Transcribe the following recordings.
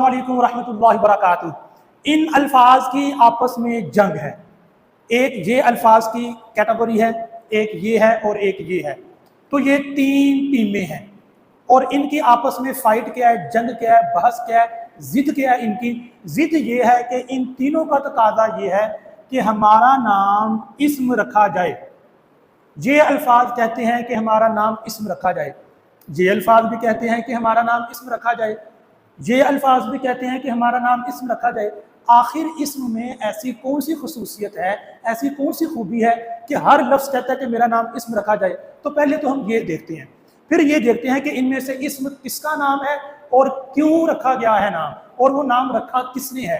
वालेकुम रहमतुल्लाहि वबरकातुहू। इन अल्फाज की आपस में जंग है। एक ये अल्फाज की कैटेगरी है, एक ये है और एक ये है। तो ये तीन टीमें हैं और इनकी आपस में फाइट क्या है, जंग क्या है, बहस क्या है, जिद क्या है। इनकी जिद ये है कि इन तीनों का तकाजा ये है कि हमारा नाम इस्म रखा जाए। ये अल्फाज कहते हैं कि हमारा नाम इस्म रखा जाए, ये अल्फाज भी कहते हैं कि हमारा नाम इस्म रखा जाए, ये अल्फाज भी कहते हैं कि हमारा नाम इस्म रखा जाए। आखिर इस्म में ऐसी कौन सी खसूसियत है, ऐसी कौन सी खूबी है कि हर लफ्ज़ कहता है कि मेरा नाम इस्म रखा जाए। तो पहले तो हम ये देखते हैं, फिर ये देखते हैं कि इनमें से इस्म किसका नाम है और क्यों रखा गया है नाम, और वो नाम रखा किसने है।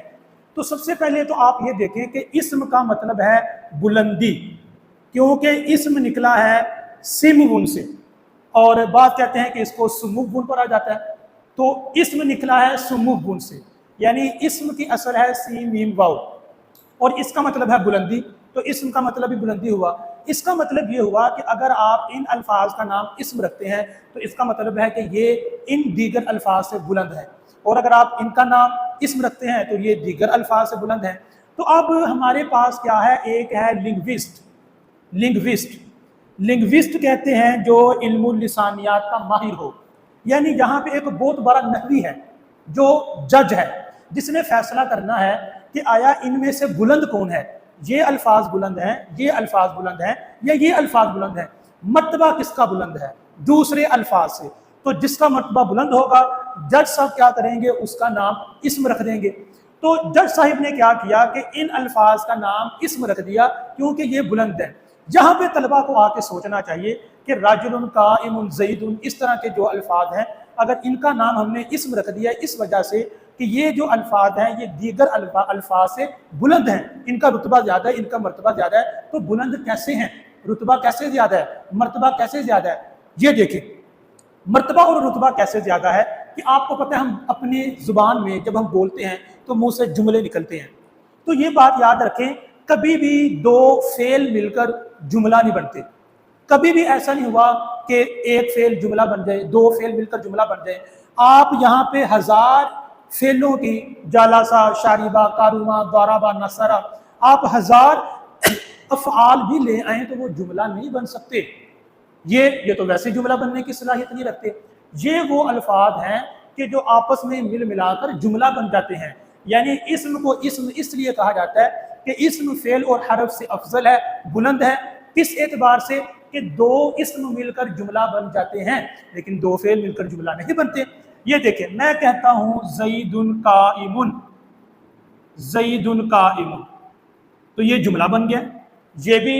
तो सबसे पहले तो आप ये देखें कि इस्म का मतलब है बुलंदी, क्योंकि इस्म निकला है सिमगुन से, और बात कहते हैं कि इसको सुमुगुन पढ़ा जाता है। तो इस्म निकला है सुमुगुन से, यानी इस्म की असल है सीन मीम वाव, और इसका मतलब है बुलंदी। तो इस्म का मतलब भी बुलंदी हुआ। इसका मतलब ये हुआ कि अगर आप इन अल्फाज का नाम इस्म रखते हैं तो इसका मतलब है कि ये इन दीगर अल्फाज से बुलंद है, और अगर आप इनका नाम इस्म रखते हैं तो ये दीगर अल्फाज से बुलंद है। तो अब हमारे पास क्या है, एक है लिंग्विस्ट। लिंग्विस्ट कहते हैं जो इल्मुल लिसानियात का माहिर हो, यानी यहाँ पे एक बहुत बड़ा नहवी है जो जज है, जिसने फैसला करना है कि आया इनमें से बुलंद कौन है, ये अल्फाज बुलंद हैं, ये अल्फाज बुलंद हैं, या ये अल्फाज बुलंद हैं। मर्तबा किसका बुलंद है दूसरे अल्फाज से। तो जिसका मर्तबा बुलंद होगा जज साहब क्या करेंगे, उसका नाम इस्म रख देंगे। तो जज साहिब ने क्या किया कि इन अल्फाज का नाम इस्म रख दिया क्योंकि ये बुलंद है। यहाँ पे तलबा को आके सोचना चाहिए कि राजुलुन काइमुन ज़ैदुन, इस तरह के जो अल्फाज हैं, अगर इनका नाम हमने इस्म रख दिया इस वजह से कि ये जो अल्फाज हैं ये दीगर अल्फाज से बुलंद हैं, इनका रुतबा ज़्यादा है, इनका मर्तबा ज़्यादा है। तो बुलंद कैसे हैं, रुतबा कैसे ज़्यादा है, मर्तबा कैसे ज़्यादा है। ये देखें मर्तबा और रुतबा कैसे ज़्यादा है कि आपको पता है हम अपनी ज़ुबान में जब हम बोलते हैं तो मुँह से जुमले निकलते हैं। तो ये बात याद रखें, कभी भी दो फेल मिलकर जुमला नहीं बनते। कभी भी ऐसा नहीं हुआ कि एक फेल जुमला बन जाए, दो फेल मिलकर जुमला बन जाए। आप यहाँ पे 1000 फेलों की जालासा, शारिबा, कारुमा, दाराबा, नसरा, आप 1000 अफ़आल भी ले आए तो वो जुमला नहीं बन सकते। ये तो वैसे जुमला बनने की सलाहियत नहीं रखते। ये वो अल्फाज हैं कि जो आपस में मिल मिलाकर जुमला बन जाते हैं। यानी इस्म को इस्म इसलिए कहा जाता है कि इस्म फेल और हरफ से अफजल है, बुलंद है। किस एतबार से कि दो इस्म मिलकर जुमला बन जाते हैं, लेकिन दो फेल मिलकर जुमला नहीं बनते। ये देखें, मैं कहता हूं ज़ैदुन काइमुन, ज़ैदुन काइमुन, तो ये जुमला बन गया। ये भी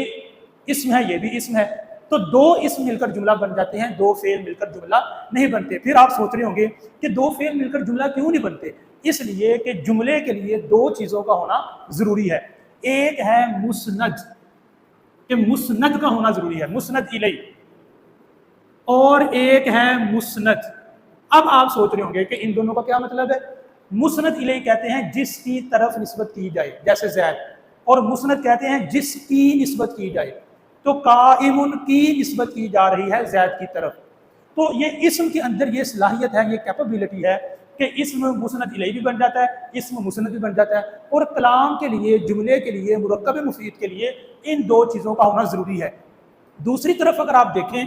इस्म है, ये भी इस्म है। तो दो इस्म मिलकर जुमला बन जाते हैं, दो फेल मिलकर जुमला नहीं बनते। फिर आप सोच रहे होंगे कि दो फेल मिलकर जुमला क्यों नहीं बनते। इसलिए कि जुमले के लिए दो चीज़ों का होना ज़रूरी है। एक है मुस्नद, कि मुस्नद का होना ज़रूरी है, मुस्नद इलैह, और एक है मुस्नद। अब आप सोच रहे होंगे कि इन दोनों का क्या मतलब है। मुस्नद इलैह कहते हैं जिसकी तरफ निस्बत की जाए, जैसे ज़ैद, और मुस्नद कहते हैं जिसकी निस्बत की जाए। तो काइमुन की निस्बत की जा रही है ज़ैद की तरफ। तो ये इस्म के अंदर ये सलाहियत है, ये कैपेबिलिटी है कि इस्म मुस्नद इलैह भी बन जाता है, इस्म मुस्नद भी बन जाता है। और कलाम के लिए, जुमले के लिए, मुरक्कब मुफीद के लिए इन दो चीज़ों का होना ज़रूरी है। दूसरी तरफ अगर आप देखें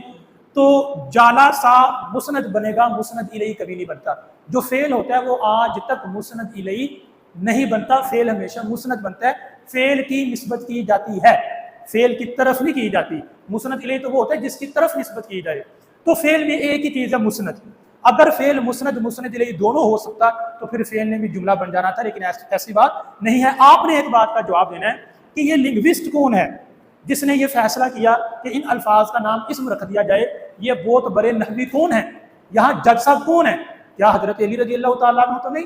तो जाला सा मुस्नद बनेगा, मुस्नद इलैह कभी नहीं बनता। जो फेल होता है वो आज तक मुस्नद इलैह नहीं बनता, फेल हमेशा मुस्नद बनता है। फेल की निस्बत की जाती है, फेल की तरफ नहीं की जाती। मुस्नद इलैह तो वो होता है जिसकी तरफ निस्बत की जाए। तो फेल में एक ही चीज़ है मुस्नद। अगर फेल मुस्नद मुस्नद इलैह दोनों हो सकता तो फिर फेल ने भी जुमला बन जाना था, लेकिन ऐसी बात नहीं है। आपने एक बात का जवाब देना है कि ये लिंग्विस्ट कौन है जिसने ये फैसला किया कि इन अल्फाज का नाम इस्म रख दिया जाए। ये बहुत बड़े नहवी कौन है, यहाँ जज साहब कौन है। क्या हजरत अली रज़ी अल्लाह तआला अन्हु तो नहीं,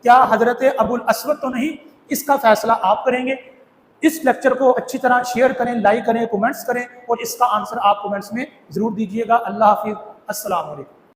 क्या हजरत अबुल अस्वद तो नहीं। इसका फैसला आप करेंगे। इस लेक्चर को अच्छी तरह शेयर करें, लाइक करें, कमेंट्स करें, और इसका आंसर आप कमेंट्स में ज़रूर दीजिएगा। अल्लाह हाफिज़, अस्सलाम वालेकुम।